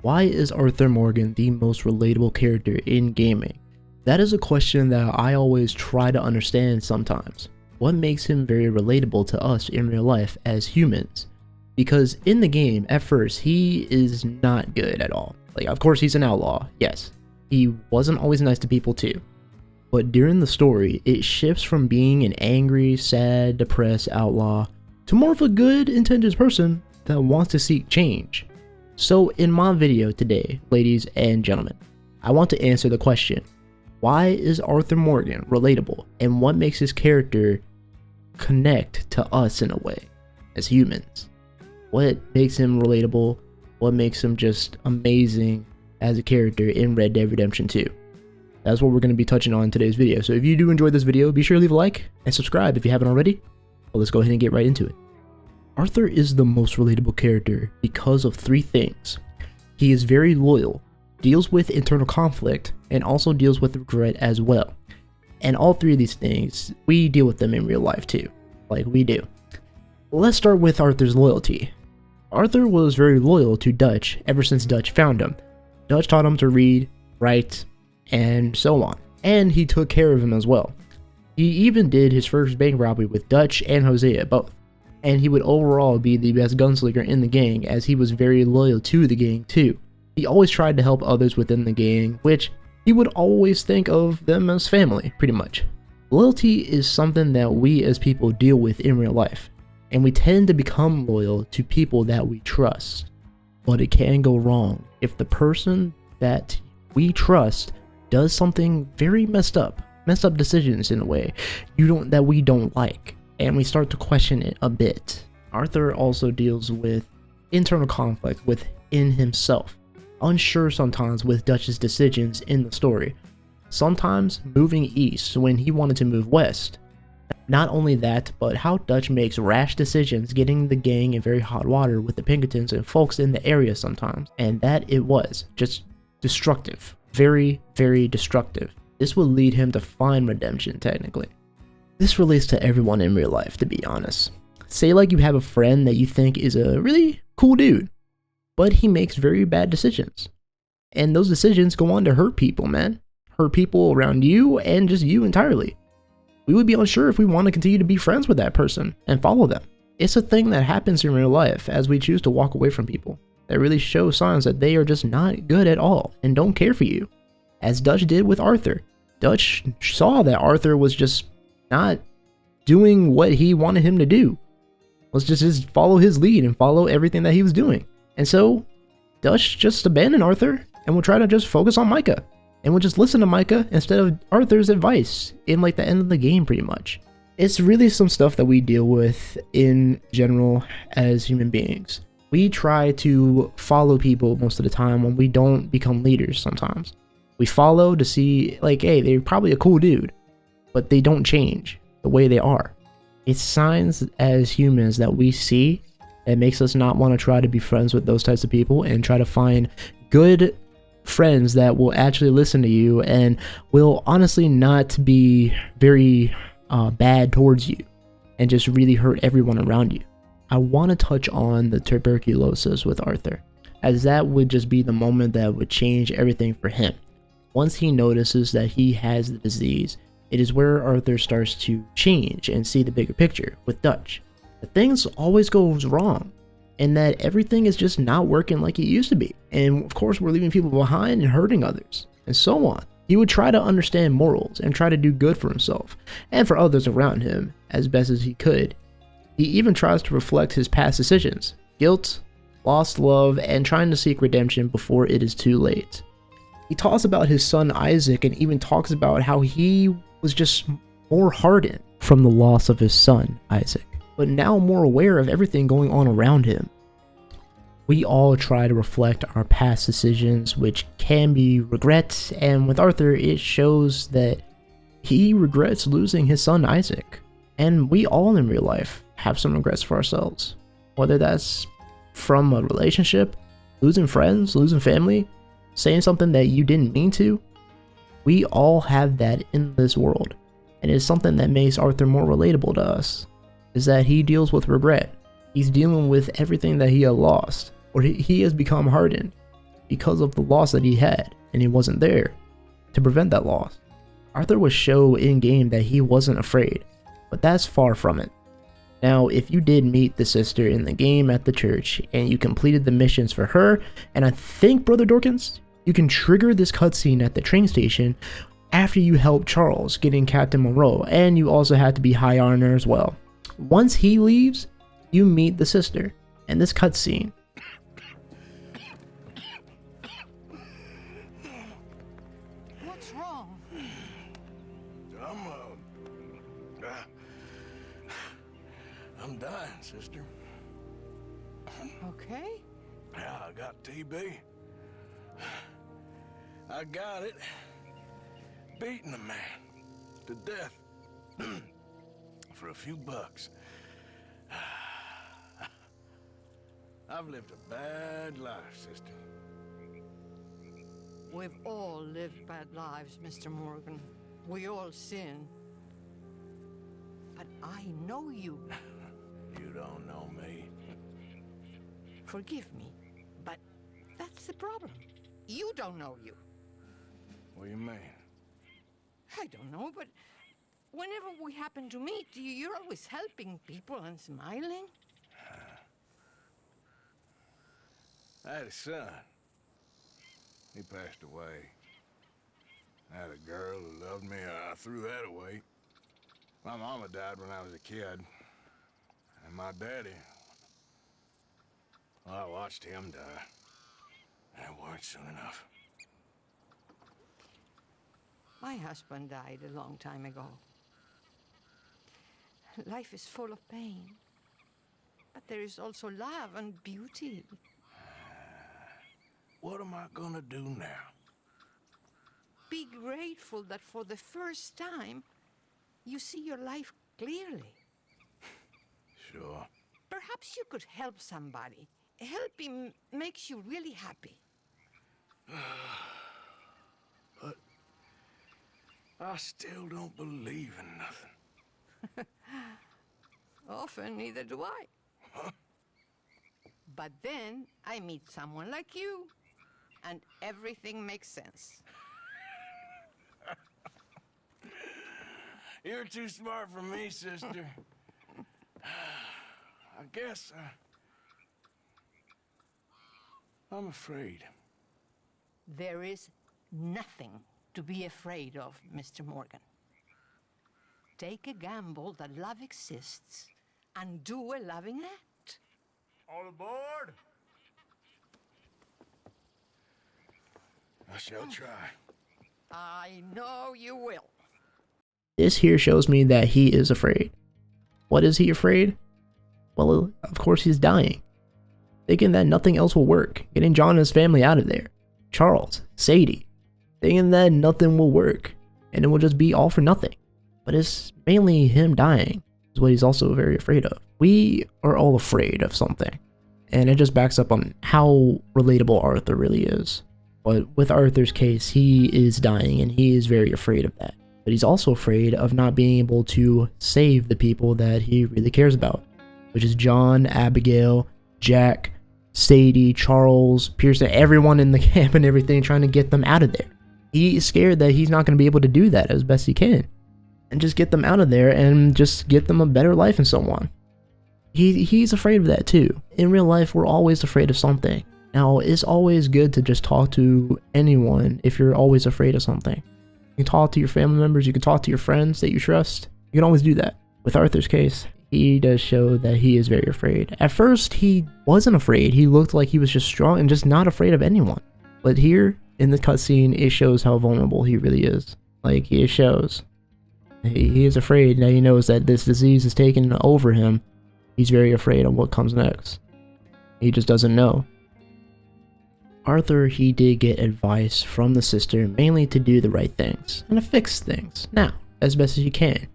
Why is Arthur Morgan the most relatable character in gaming? That is a question that I always try to understand sometimes. What makes him very relatable to us in real life as humans? Because in the game, at first, he is not good at all. Like, of course, he's an outlaw, yes. He wasn't always nice to people too. But during the story, it shifts from being an angry, sad, depressed outlaw to more of a good, intentioned person that wants to seek change. So in my video today, ladies and gentlemen, I want to answer the question, why is Arthur Morgan relatable, and what makes his character connect to us in a way as humans? What makes him relatable? What makes him just amazing as a character in Red Dead Redemption 2? That's what we're going to be touching on in today's video. So if you do enjoy this video, be sure to leave a like and subscribe if you haven't already. Well, let's go ahead and get right into it. Arthur is the most relatable character because of three things. He is very loyal, deals with internal conflict, and also deals with regret as well. And all three of these things, we deal with them in real life too, like we do. Let's start with Arthur's loyalty. Arthur was very loyal to Dutch ever since Dutch found him. Dutch taught him to read, write, and so on. And he took care of him as well. He even did his first bank robbery with Dutch and Hosea both. And he would overall be the best gunslinger in the gang, as he was very loyal to the gang too. He always tried to help others within the gang, which he would always think of them as family, pretty much. Loyalty is something that we as people deal with in real life, and we tend to become loyal to people that we trust. But it can go wrong if the person that we trust does something very messed up decisions in a way that we don't like, and we start to question it a bit. Arthur also deals with internal conflict within himself, unsure sometimes with Dutch's decisions in the story, sometimes moving east when he wanted to move west. Not only that, but how Dutch makes rash decisions, getting the gang in very hot water with the Pinkertons and folks in the area sometimes, and that it was just destructive, very, very destructive. This would lead him to find redemption technically. This relates to everyone in real life, to be honest. Say like you have a friend that you think is a really cool dude, but he makes very bad decisions. And those decisions go on to hurt people, man. Hurt people around you and just you entirely. We would be unsure if we want to continue to be friends with that person and follow them. It's a thing that happens in real life as we choose to walk away from people that really show signs that they are just not good at all and don't care for you. As Dutch did with Arthur. Dutch saw that Arthur was just not doing what he wanted him to do. Let's just follow his lead and follow everything that he was doing. And so Dutch just abandoned Arthur and will try to just focus on Micah. And we'll just listen to Micah instead of Arthur's advice in like the end of the game pretty much. It's really some stuff that we deal with in general as human beings. We try to follow people most of the time when we don't become leaders sometimes. We follow to see like, hey, they're probably a cool dude, but they don't change the way they are. It's signs as humans that we see that makes us not want to try to be friends with those types of people and try to find good friends that will actually listen to you and will honestly not be very bad towards you and just really hurt everyone around you. I want to touch on the tuberculosis with Arthur, as that would just be the moment that would change everything for him. Once he notices that he has the disease, it is where Arthur starts to change and see the bigger picture with Dutch. That things always goes wrong, and that everything is just not working like it used to be. And of course, we're leaving people behind and hurting others, and so on. He would try to understand morals and try to do good for himself and for others around him as best as he could. He even tries to reflect his past decisions, guilt, lost love, and trying to seek redemption before it is too late. He talks about his son Isaac and even talks about how he was just more hardened from the loss of his son Isaac, but now more aware of everything going on around him. We all try to reflect our past decisions, which can be regrets, and with Arthur it shows that he regrets losing his son Isaac. And we all in real life have some regrets for ourselves, whether that's from a relationship, losing friends, losing family, saying something that you didn't mean to. We all have that in this world, and it's something that makes Arthur more relatable to us, is that he deals with regret. He's dealing with everything that he had lost, or he has become hardened. because of the loss that he had, and he wasn't there to prevent that loss. Arthur would show in-game that he wasn't afraid, but that's far from it. Now, if you did meet the sister in the game at the church, and you completed the missions for her, and I think, Brother Dorkins, you can trigger this cutscene at the train station after you help Charles getting Captain Monroe, and you also had to be high honor as well. Once he leaves, you meet the sister, and this cutscene. What's wrong? I'm dying, sister. Okay. Yeah, I got TB. I got it. Beating a man to death for a few bucks. I've lived a bad life, sister. We've all lived bad lives, Mr. Morgan. We all sin. But I know you. You don't know me. Forgive me, but that's the problem. You don't know you. What do you mean? I don't know, but whenever we happen to meet, you're always helping people and smiling. I had a son. He passed away. I had a girl who loved me. I threw that away. My mama died when I was a kid. And my daddy, well, I watched him die. And it weren't soon enough. My husband died a long time ago. Life is full of pain. But there is also love and beauty. What am I gonna do now? Be grateful that for the first time, you see your life clearly. Sure. Perhaps you could help somebody. Helping makes you really happy. But I still don't believe in nothing. Often, neither do I. Huh? But then I meet someone like you, and everything makes sense. You're too smart for me, sister. I guess I'm afraid. There is nothing to be afraid of, Mr. Morgan. Take a gamble that love exists and do a loving act. All aboard! I shall try. I know you will. This here shows me that he is afraid. What is he afraid? Well, of course he's dying. Thinking that nothing else will work, getting John and his family out of there. Charles, Sadie, thinking that nothing will work, and it will just be all for nothing. But it's mainly him dying, is what he's also very afraid of. We are all afraid of something, and it just backs up on how relatable Arthur really is. But with Arthur's case, he is dying, and he is very afraid of that. But he's also afraid of not being able to save the people that he really cares about, which is John, Abigail, Jack, Sadie, Charles, Pearson, everyone in the camp and everything, trying to get them out of there. He is scared that he's not going to be able to do that as best he can, and just get them out of there and just get them a better life and so on. He's afraid of that too. In real life, we're always afraid of something. Now, it's always good to just talk to anyone if you're always afraid of something. You can talk to your family members, you can talk to your friends that you trust. You can always do that. With Arthur's case, he does show that he is very afraid. At first, he wasn't afraid. He looked like he was just strong and just not afraid of anyone. But here, in the cutscene, it shows how vulnerable he really is. Like, it shows. He is afraid. Now he knows that this disease is taking over him. He's very afraid of what comes next. He just doesn't know. Arthur, he did get advice from the sister, mainly to do the right things and to fix things now as best as you can,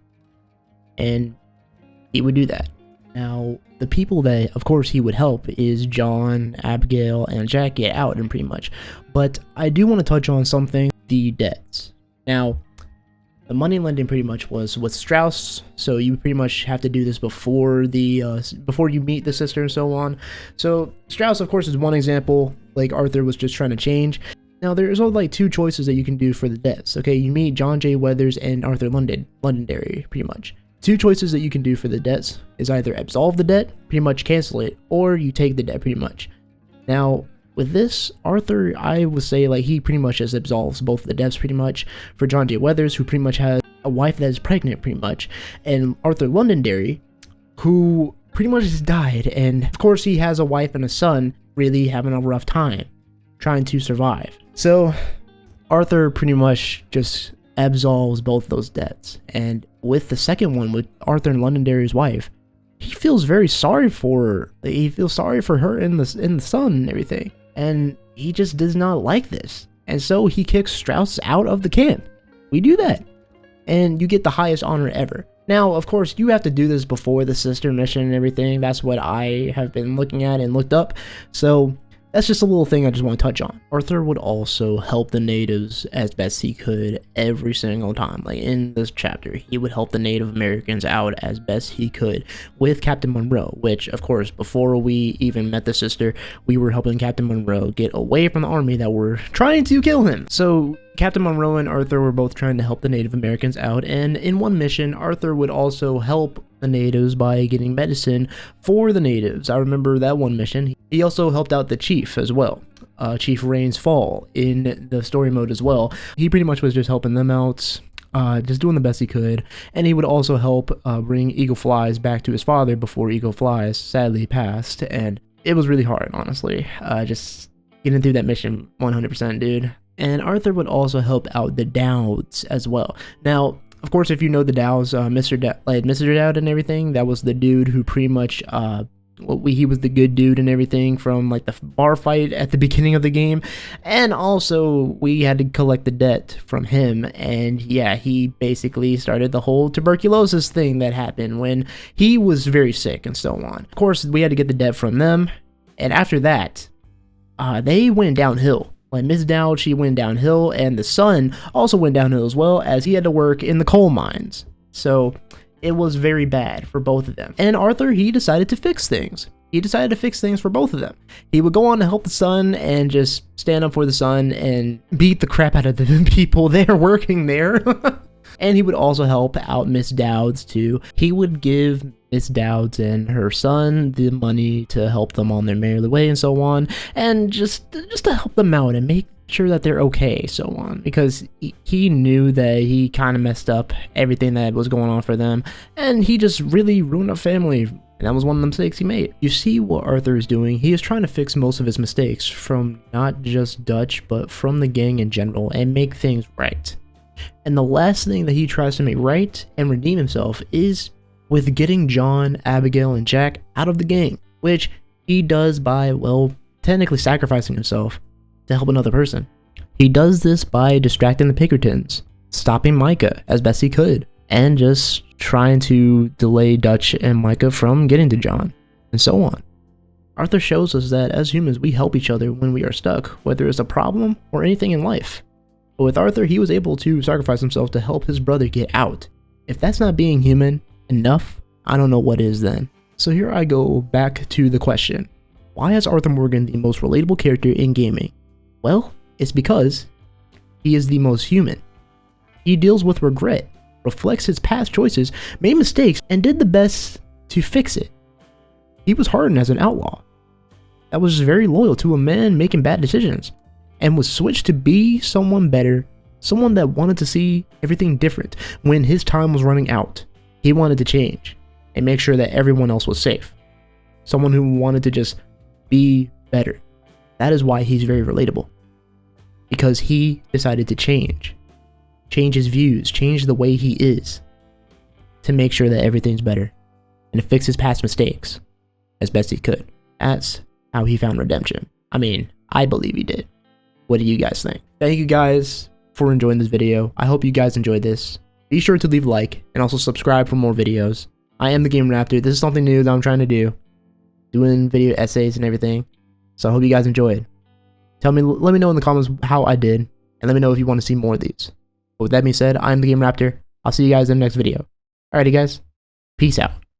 and he would do that. Now, the people that of course he would help is John, Abigail, and Jack get out, and pretty much. But I do want to touch on something: the debts. Now, The money lending pretty much was with Strauss, so you pretty much have to do this before before you meet the sister and so on. So Strauss, of course, is one example. Like Arthur was just trying to change. Now there's only like two choices that you can do for the debts. Okay, you meet John J. Weathers and Arthur Londonderry, pretty much. Two choices that you can do for the debts is either absolve the debt, pretty much cancel it, or you take the debt, pretty much. Now, with this, Arthur, I would say, like, he pretty much just absolves both the debts, pretty much, for John J. Weathers, who pretty much has a wife that is pregnant, pretty much, and Arthur Londonderry, who pretty much just died, and of course he has a wife and a son, really having a rough time, trying to survive. So, Arthur pretty much just absolves both those debts, and with the second one, with Arthur and Londonderry's wife, he feels very sorry for her. He feels sorry for her and the son and everything. And he just does not like this. And so he kicks Strauss out of the camp. We do that. And you get the highest honor ever. Now, of course, you have to do this before the sister mission and everything. That's what I have been looking at and looked up. So that's just a little thing I just want to touch on. Arthur would also help the natives as best he could every single time. Like in this chapter, he would help the Native Americans out as best he could with Captain Monroe, which of course, before we even met the sister, we were helping Captain Monroe get away from the army that were trying to kill him. So Captain Monroe and Arthur were both trying to help the Native Americans out, and in one mission, Arthur would also help the natives by getting medicine for the natives. I remember that one mission. He also helped out the chief as well, Chief Rains Fall, in the story mode as well. He pretty much was just helping them out, just doing the best he could, and he would also help bring Eagle Flies back to his father before Eagle Flies sadly passed, and it was really hard, honestly, just getting through that mission 100%, dude. And Arthur would also help out the Dowds as well. Now, of course, if you know the Dowds, Mr. Dowd and everything, that was the dude who pretty much, he was the good dude and everything from like the bar fight at the beginning of the game. And also, we had to collect the debt from him. And yeah, he basically started the whole tuberculosis thing that happened when he was very sick and so on. Of course, we had to get the debt from them. And after that, they went downhill. Like Miss Dowd, she went downhill, and the son also went downhill as well, as he had to work in the coal mines. So it was very bad for both of them. And Arthur, he decided to fix things. He decided to fix things for both of them. He would go on to help the son and just stand up for the son and beat the crap out of the people there working there. And he would also help out Miss Dowds too. He would give Miss Dowds and her son the money to help them on their merry way and so on, and just to help them out and make sure that they're okay, so on, because he knew that he kind of messed up everything that was going on for them, and he just really ruined a family. And that was one of the mistakes he made. You see what Arthur is doing? He is trying to fix most of his mistakes from not just Dutch, but from the gang in general, and make things right. And the last thing that he tries to make right and redeem himself is with getting John, Abigail, and Jack out of the gang, which he does by, well, technically sacrificing himself to help another person. He does this by distracting the Pinkertons, stopping Micah as best he could, and just trying to delay Dutch and Micah from getting to John, and so on. Arthur shows us that as humans, we help each other when we are stuck, whether it's a problem or anything in life. But with Arthur, he was able to sacrifice himself to help his brother get out. If that's not being human enough, I don't know what is then. So here I go back to the question. Why is Arthur Morgan the most relatable character in gaming? Well, it's because he is the most human. He deals with regret, reflects his past choices, made mistakes, and did the best to fix it. He was hardened as an outlaw that was very loyal to a man making bad decisions, and was switched to be someone better, someone that wanted to see everything different when his time was running out. He wanted to change and make sure that everyone else was safe. Someone who wanted to just be better. That is why he's very relatable. Because he decided to change his views, change the way he is, to make sure that everything's better, and to fix his past mistakes as best he could. That's how he found redemption. I mean, I believe he did. What do you guys think? Thank you guys for enjoying this video. I hope you guys enjoyed this. Be sure to leave a like and also subscribe for more videos. I am TheGamingRaptor. This is something new that I'm trying to do. Doing video essays and everything. So I hope you guys enjoyed. Let me know in the comments how I did, and let me know if you want to see more of these. But with that being said, I'm the Game Raptor. I'll see you guys in the next video. Alrighty guys, peace out.